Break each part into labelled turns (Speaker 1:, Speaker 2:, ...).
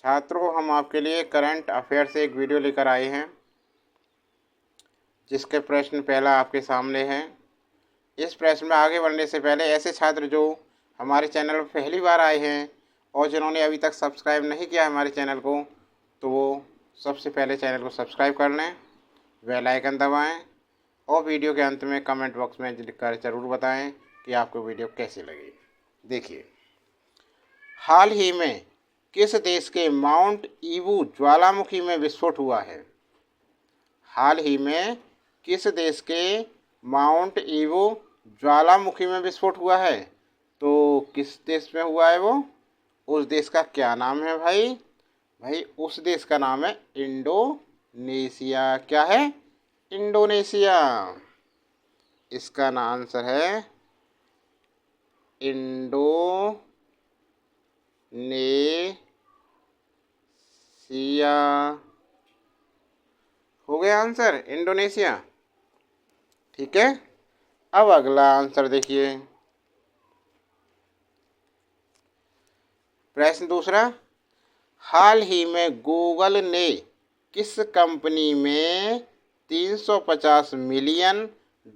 Speaker 1: छात्रों, हम आपके लिए करंट अफेयर से एक वीडियो लेकर आए हैं, जिसके प्रश्न पहला आपके सामने है। इस प्रश्न में आगे बढ़ने से पहले ऐसे छात्र जो हमारे चैनल पर पहली बार आए हैं और जिन्होंने अभी तक सब्सक्राइब नहीं किया हमारे चैनल को, तो वो सबसे पहले चैनल को सब्सक्राइब कर लें, बेल आइकन दबाएं और वीडियो के अंत में कमेंट बॉक्स में लिखकर ज़रूर बताएं कि आपको वीडियो कैसी लगी। देखिए, हाल ही में किस देश के माउंट ईवू ज्वालामुखी में विस्फोट हुआ है? हाल ही में किस देश के माउंट ईवू ज्वालामुखी में विस्फोट हुआ है? तो किस देश में हुआ है वो? उस देश का क्या नाम है भाई? भाई उस देश का नाम है इंडोनेशिया। क्या है? इंडोनेशिया। इसका आंसर है इंडोनेशिया। हो गया आंसर, इंडोनेशिया। ठीक है, अब अगला आंसर देखिए। प्रश्न दूसरा, हाल ही में गूगल ने किस कंपनी में 350 मिलियन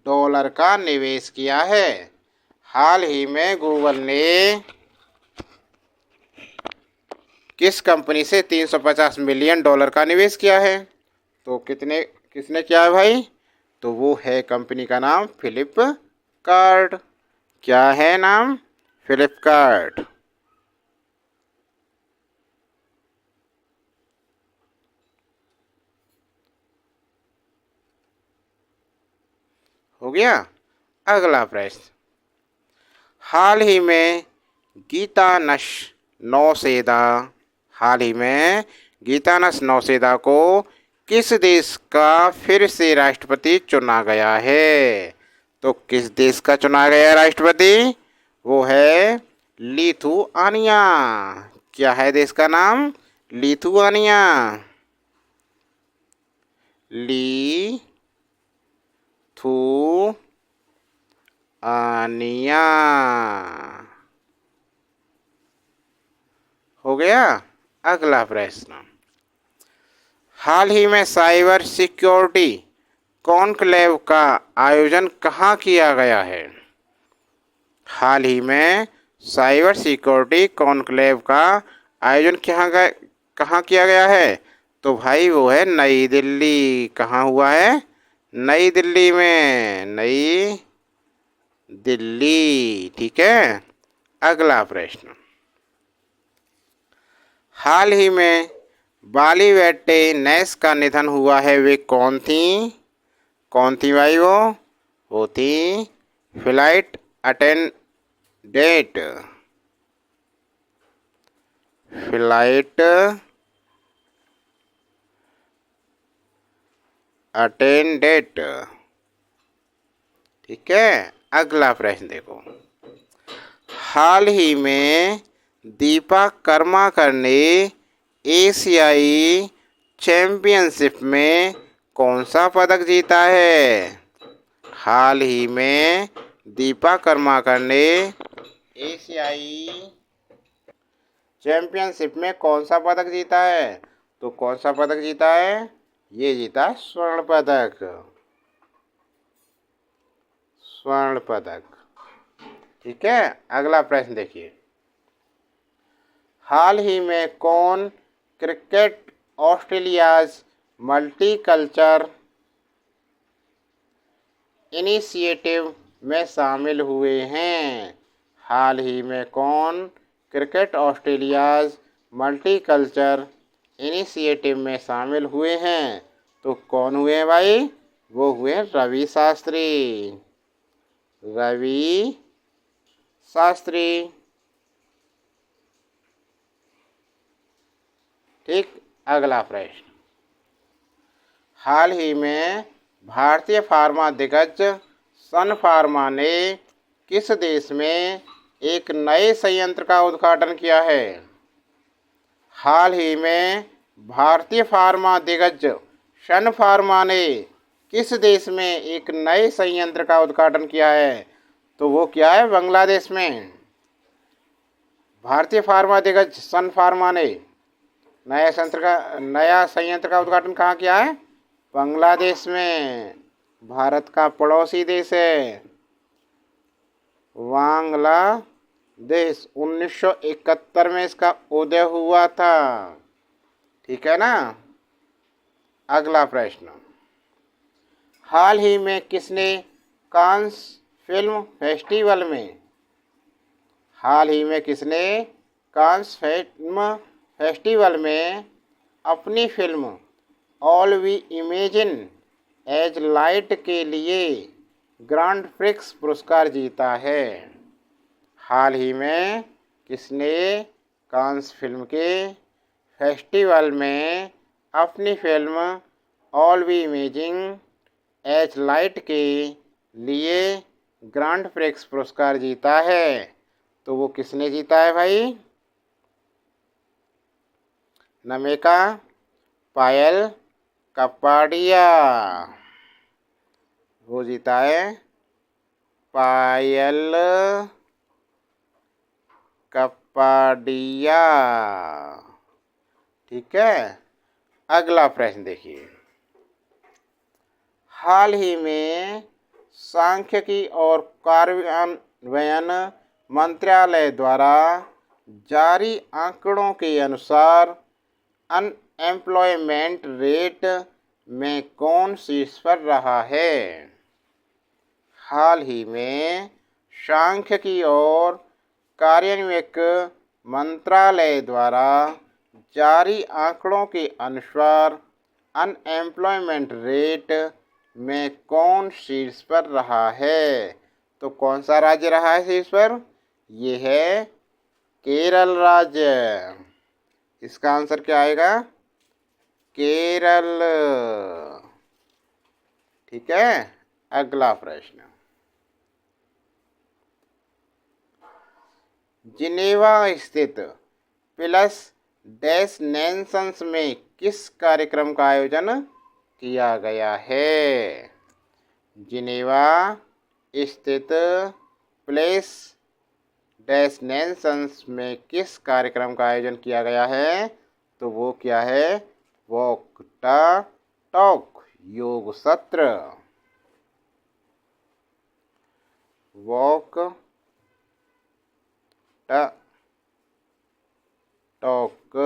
Speaker 1: डॉलर का निवेश किया है? हाल ही में गूगल ने किस कंपनी से 350 मिलियन डॉलर का निवेश किया है? तो किसने किया है भाई? तो वो है कंपनी का नाम फ्लिपकार्ट। क्या है नाम? फ्लिपकार्ट। हो गया। अगला प्रश्न, हाल ही में गीतानस नौसेदा को किस देश का फिर से राष्ट्रपति चुना गया है? तो किस देश का चुना गया राष्ट्रपति? वो है लिथुआनिया। क्या है देश का नाम? लिथुआनिया। लिथुआनिया। हो गया। अगला प्रश्न, हाल ही में साइबर सिक्योरिटी कॉन्क्लेव का आयोजन कहाँ किया गया है? हाल ही में साइबर सिक्योरिटी कॉन्क्लेव का आयोजन कहाँ किया गया है? तो भाई वो है नई दिल्ली। कहाँ हुआ है? नई दिल्ली में। नई दिल्ली। ठीक है। अगला प्रश्न, हाल ही में बाली बेटे नैस का निधन हुआ है, वे कौन थी? कौन थी भाई वो थी फ्लाइट अटेंडेंट। Flight attendant. ठीक है। अगला प्रश्न देखो, हाल ही में दीपा कर्माकर ने एशियाई चैंपियनशिप में कौन सा पदक जीता है? हाल ही में दीपा कर्माकर ने एशियाई चैंपियनशिप में कौन सा पदक जीता है? तो कौन सा पदक जीता है? ये जीता स्वर्ण पदक। स्वर्ण पदक। ठीक है। अगला प्रश्न देखिए, हाल ही में कौन क्रिकेट ऑस्ट्रेलियाज मल्टीकल्चर इनिशिएटिव में शामिल हुए हैं? हाल ही में कौन क्रिकेट ऑस्ट्रेलियाज मल्टीकल्चर इनिशिएटिव में शामिल हुए हैं? तो कौन हुए हैं भाई? वो हुए रवि शास्त्री। रवि शास्त्री। ठीक। अगला प्रश्न, हाल ही में भारतीय फार्मा दिग्गज सन फार्मा ने किस देश में एक नए संयंत्र का उद्घाटन किया है? हाल ही में भारतीय फार्मा दिग्गज सन फार्मा ने किस देश में एक नए संयंत्र का उद्घाटन किया है? तो वो क्या है? बांग्लादेश में। भारतीय फार्मा दिग्गज सन फार्मा ने नया संयंत्र का उद्घाटन कहाँ किया है? बांग्लादेश में। भारत का पड़ोसी देश है बांग्लादेश। 1971 में इसका उदय हुआ था। ठीक है ना। अगला प्रश्न, हाल ही में किसने कांस फिल्म फेस्टिवल में कांस फिल्म फेस्टिवल में अपनी film all we imagine as light के लिए ग्रांड प्रिक्स पुरस्कार जीता है? हाल ही में किसने कांस फिल्म के फेस्टिवल में अपनी film all we imagine as light के लिए ग्रांड प्रिक्स पुरस्कार जीता है? तो वो किसने जीता है भाई? नमिका पायल कपाडिया। वो जीता है पायल कपाडिया। ठीक है। अगला प्रश्न देखिए, हाल ही में सांख्यिकी और कार्यान्वयन मंत्रालय द्वारा जारी आंकड़ों के अनुसार अनएम्प्लॉयमेंट रेट में कौन शीर्ष पर रहा है? हाल ही में सांख्यिकी और कार्यान्वयन मंत्रालय द्वारा जारी आंकड़ों के अनुसार अनएम्प्लॉयमेंट रेट में कौन शीर्ष पर रहा है? तो कौन सा राज्य रहा है शीर्ष पर? ये है केरल राज्य। इसका आंसर क्या आएगा? केरल। ठीक है। अगला प्रश्न, जिनेवा स्थित प्लस डैश नेशंस में किस कार्यक्रम का आयोजन किया गया है? जिनेवा स्थित प्लस डैश नेशंस में किस कार्यक्रम का आयोजन किया गया है? तो वो क्या है? वॉक द टॉक योग सत्र। वॉक द टॉक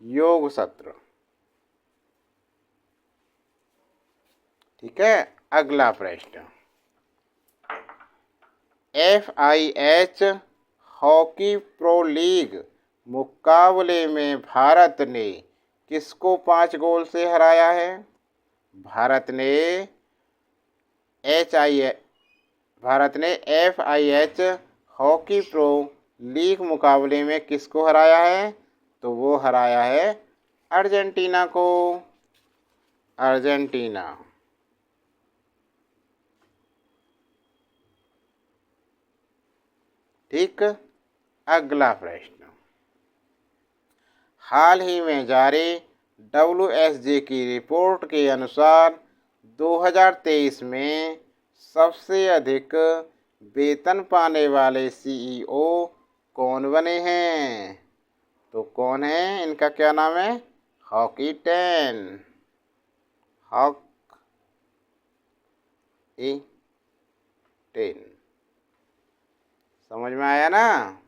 Speaker 1: योग सत्र। ठीक है। अगला प्रश्न, FIH हॉकी प्रो लीग मुकाबले में भारत ने किसको 5 गोल से हराया है? भारत ने FIH हॉकी प्रो लीग मुकाबले में किसको हराया है? तो वो हराया है अर्जेंटीना को। अर्जेंटीना। ठीक। अगला प्रश्न, हाल ही में जारी WSJ की रिपोर्ट के अनुसार 2023 में सबसे अधिक वेतन पाने वाले CEO कौन बने हैं? तो कौन है? इनका क्या नाम है? Hockey ten. समझ में आया ना?